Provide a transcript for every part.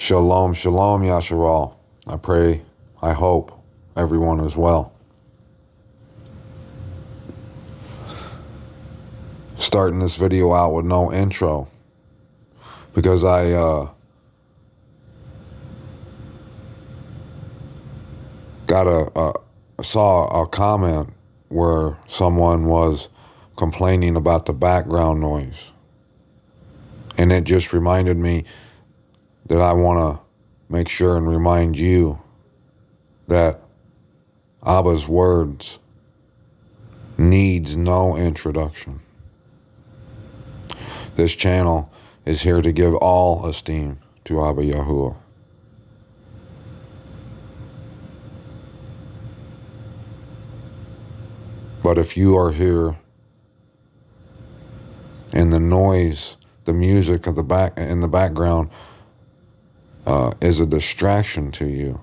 Shalom, shalom, Yasharal. I pray, I hope everyone is well. Starting this video out with no intro because I saw a comment where someone was complaining about the background noise, and it just reminded me that I want to make sure and remind you that Abba's words needs no introduction. This channel is here to give all esteem to Abba Yahuwah. But if you are here and the noise, the music of in the background is a distraction to you,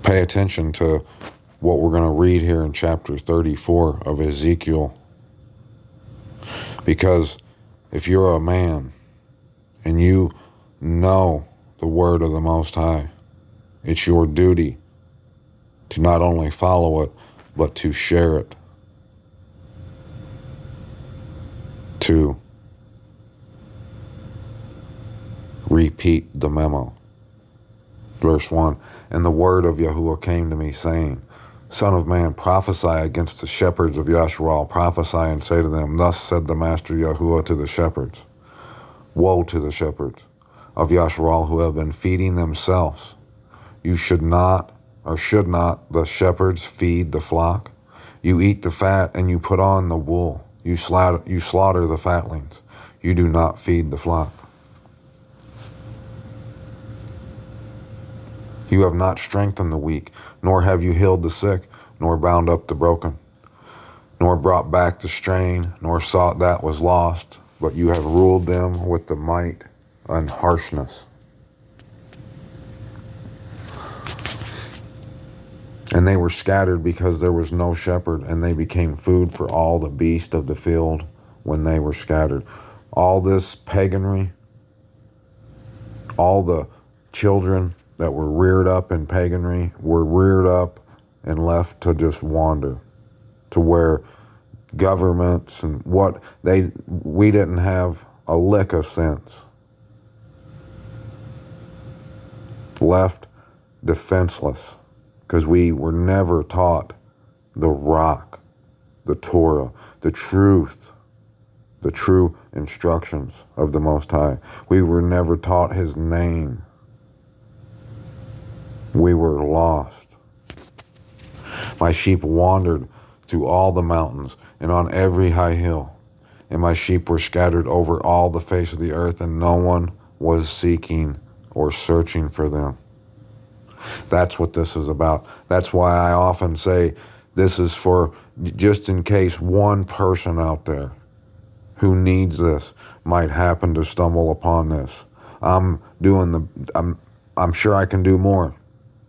pay attention to what we're going to read here in chapter 34 of Ezekiel. Because if you're a man and you know the word of the Most High, it's your duty to not only follow it, but to share it, to repeat the memo. Verse 1, and the word of Yahuwah came to me, saying, Son of man, prophesy against the shepherds of Yasharal. Prophesy and say to them, Thus said the Master Yahuwah to the shepherds. Woe to the shepherds of Yasharal who have been feeding themselves. You should not the shepherds feed the flock? You eat the fat and you put on the wool. You slaughter the fatlings. You do not feed the flock. You have not strengthened the weak, nor have you healed the sick, nor bound up the broken, nor brought back the straying, nor sought that was lost, but you have ruled them with the might and harshness. And they were scattered because there was no shepherd, and they became food for all the beasts of the field when they were scattered. All this paganry, all the children that were reared up in paganry were reared up and left to just wander, to where governments and we didn't have a lick of sense. Left defenseless. Because we were never taught the rock, the Torah, the truth, the true instructions of the Most High. We were never taught His name. We were lost. My sheep wandered through all the mountains and on every high hill, and my sheep were scattered over all the face of the earth, and no one was seeking or searching for them. That's what this is about. That's why I often say this is for just in case one person out there who needs this might happen to stumble upon this. I'm sure I can do more.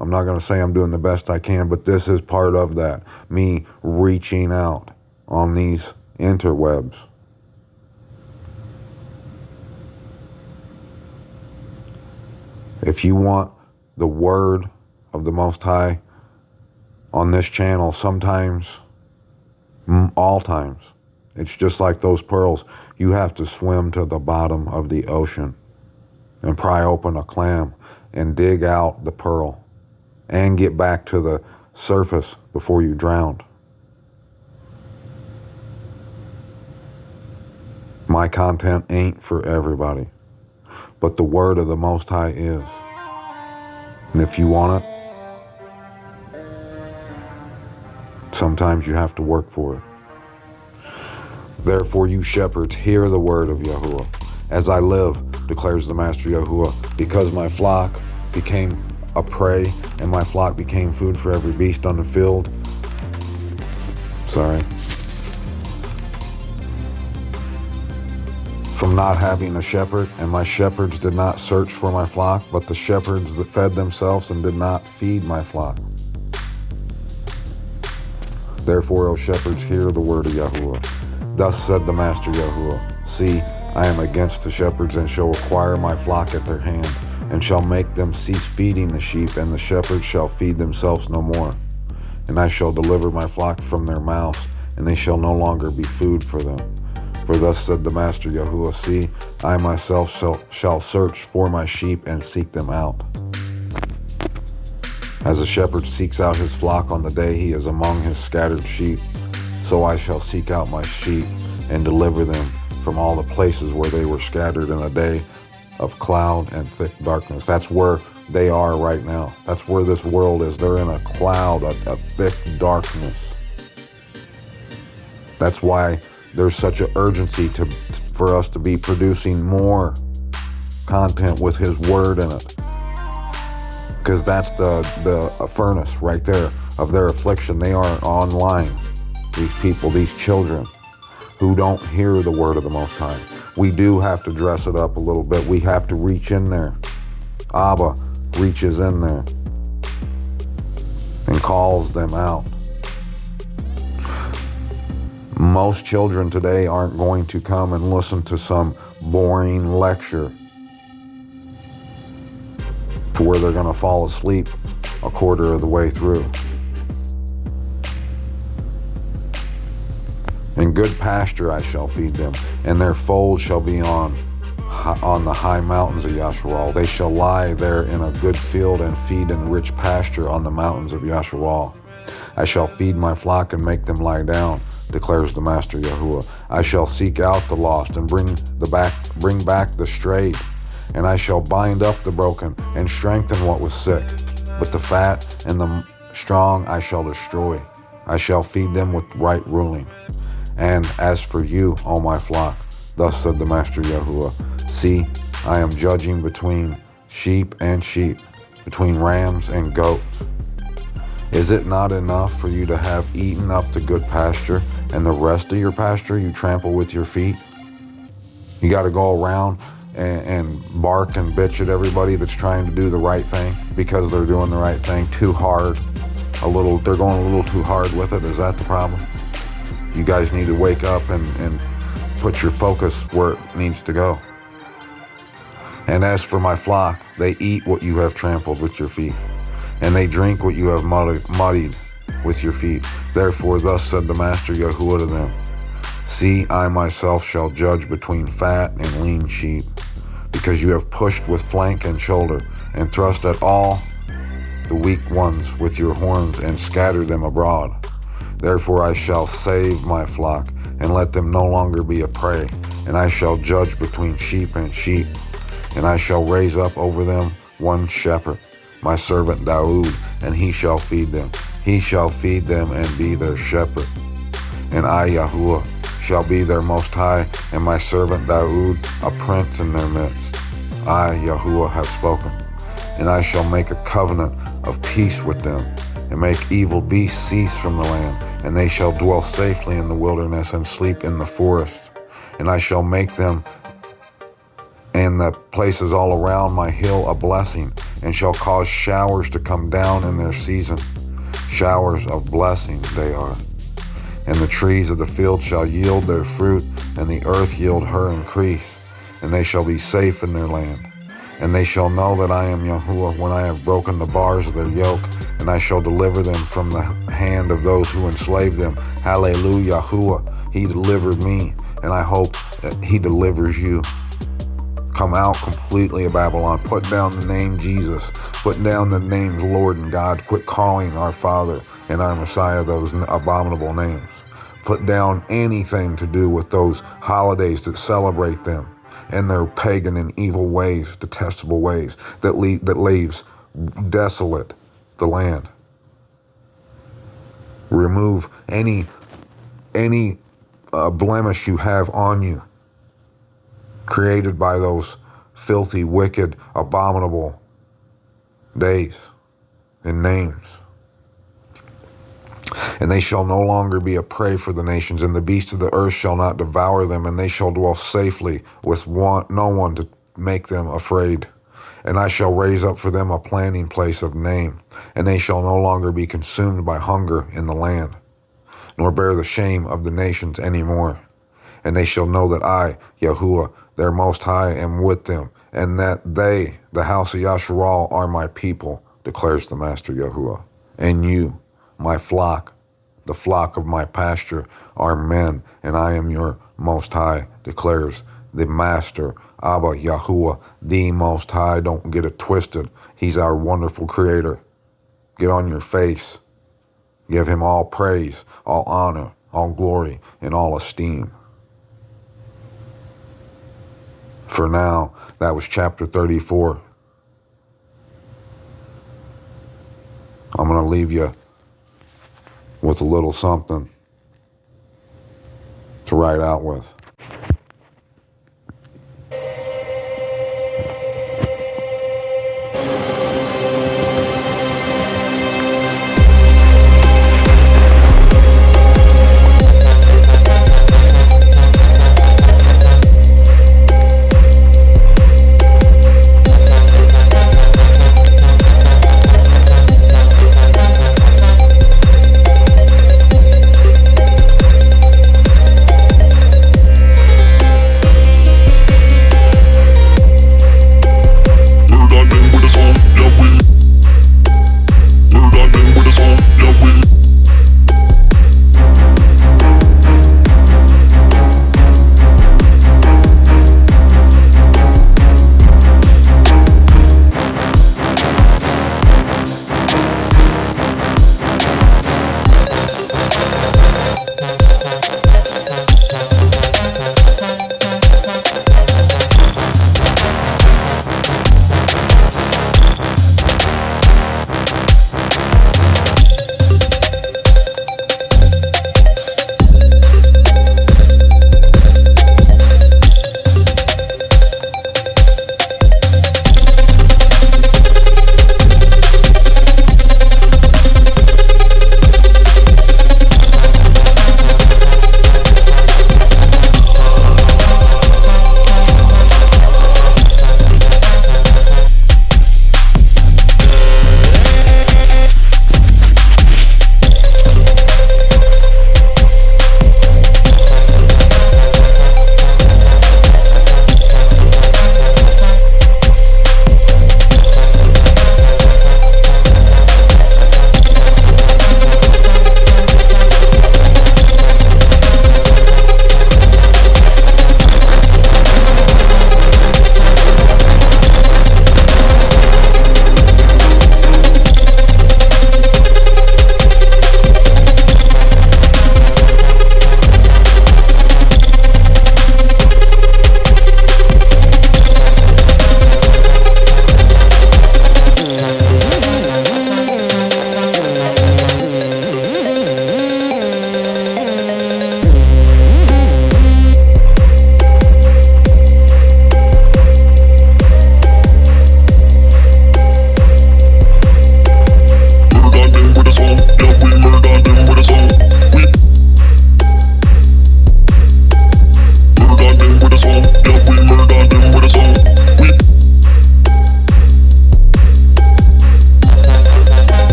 I'm not going to say I'm doing the best I can, but this is part of that. Me reaching out on these interwebs. If you want the word of the Most High on this channel, sometimes, all times, it's just like those pearls. You have to swim to the bottom of the ocean and pry open a clam and dig out the pearl and get back to the surface before you drown. My content ain't for everybody, but the word of the Most High is. And if you want it, sometimes you have to work for it. Therefore, you shepherds, hear the word of Yahuwah. As I live, declares the Master Yahuwah, because my flock became a prey, and my flock became food for every beast on the field. From not having a shepherd, and my shepherds did not search for my flock, but the shepherds that fed themselves and did not feed my flock. Therefore, O shepherds, hear the word of Yahuwah. Thus said the Master Yahuwah, see, I am against the shepherds, and shall acquire my flock at their hand, and shall make them cease feeding the sheep, and the shepherds shall feed themselves no more. And I shall deliver my flock from their mouths, and they shall no longer be food for them. For thus said the Master Yahuwah, see, I myself shall search for my sheep and seek them out. As a shepherd seeks out his flock on the day he is among his scattered sheep, so I shall seek out my sheep and deliver them from all the places where they were scattered in a day of cloud and thick darkness. That's where they are right now. That's where this world is. They're in a cloud, a thick darkness. That's why there's such an urgency for us to be producing more content with his word in it. Because that's the furnace right there of their affliction. They are online. These people, these children who don't hear the word of the Most High. We do have to dress it up a little bit. We have to reach in there. Abba reaches in there and calls them out. Most children today aren't going to come and listen to some boring lecture to where they're going to fall asleep a quarter of the way through. In good pasture I shall feed them, and their fold shall be on the high mountains of Yasharal. They shall lie there in a good field and feed in rich pasture on the mountains of Yasharal. I shall feed my flock and make them lie down, declares the Master Yahuwah. I shall seek out the lost and bring back the strayed, and I shall bind up the broken and strengthen what was sick. But the fat and the strong I shall destroy. I shall feed them with right ruling. And as for you, O my flock, thus said the Master Yahuwah, see, I am judging between sheep and sheep, between rams and goats. Is it not enough for you to have eaten up the good pasture, and the rest of your pasture you trample with your feet? You got to go around and bark and bitch at everybody that's trying to do the right thing because they're doing the right thing too hard. They're going a little too hard with it. Is that the problem? You guys need to wake up and put your focus where it needs to go. And as for my flock, they eat what you have trampled with your feet, and they drink what you have muddied with your feet. Therefore, thus said the Master Yahuwah to them, see, I myself shall judge between fat and lean sheep, because you have pushed with flank and shoulder, and thrust at all the weak ones with your horns, and scattered them abroad. Therefore I shall save my flock, and let them no longer be a prey, and I shall judge between sheep and sheep, and I shall raise up over them one shepherd, my servant Daoud, and he shall feed them. He shall feed them and be their shepherd. And I, Yahuwah, shall be their most high, and my servant Daoud a prince in their midst. I, Yahuwah, have spoken, and I shall make a covenant of peace with them, and make evil beasts cease from the land, and they shall dwell safely in the wilderness and sleep in the forest. And I shall make them and the places all around my hill a blessing, and shall cause showers to come down in their season. Showers of blessing they are. And the trees of the field shall yield their fruit, and the earth yield her increase, and they shall be safe in their land. And they shall know that I am Yahuwah when I have broken the bars of their yoke, and I shall deliver them from the hand of those who enslave them. Hallelujah, Yahuwah. He delivered me, and I hope that he delivers you. Come out completely of Babylon. Put down the name Jesus. Put down the names Lord and God. Quit calling our Father and our Messiah those abominable names. Put down anything to do with those holidays that celebrate them and their pagan and evil ways, detestable ways that leaves desolate the land. Remove any blemish you have on you, created by those filthy, wicked, abominable days and names. And they shall no longer be a prey for the nations, and the beasts of the earth shall not devour them, and they shall dwell safely with no one to make them afraid. And I shall raise up for them a planting place of name, and they shall no longer be consumed by hunger in the land, nor bear the shame of the nations any more. And they shall know that I, Yahuwah, their Most High, am with them, and that they, the house of Yasharal, are my people, declares the Master Yahuwah. And you, my flock, the flock of my pasture, are men, and I am your Most High, declares the Master, Abba Yahuwah, the Most High. Don't get it twisted. He's our wonderful Creator. Get on your face. Give him all praise, all honor, all glory, and all esteem. For now, that was chapter 34. I'm going to leave you with a little something to write out with.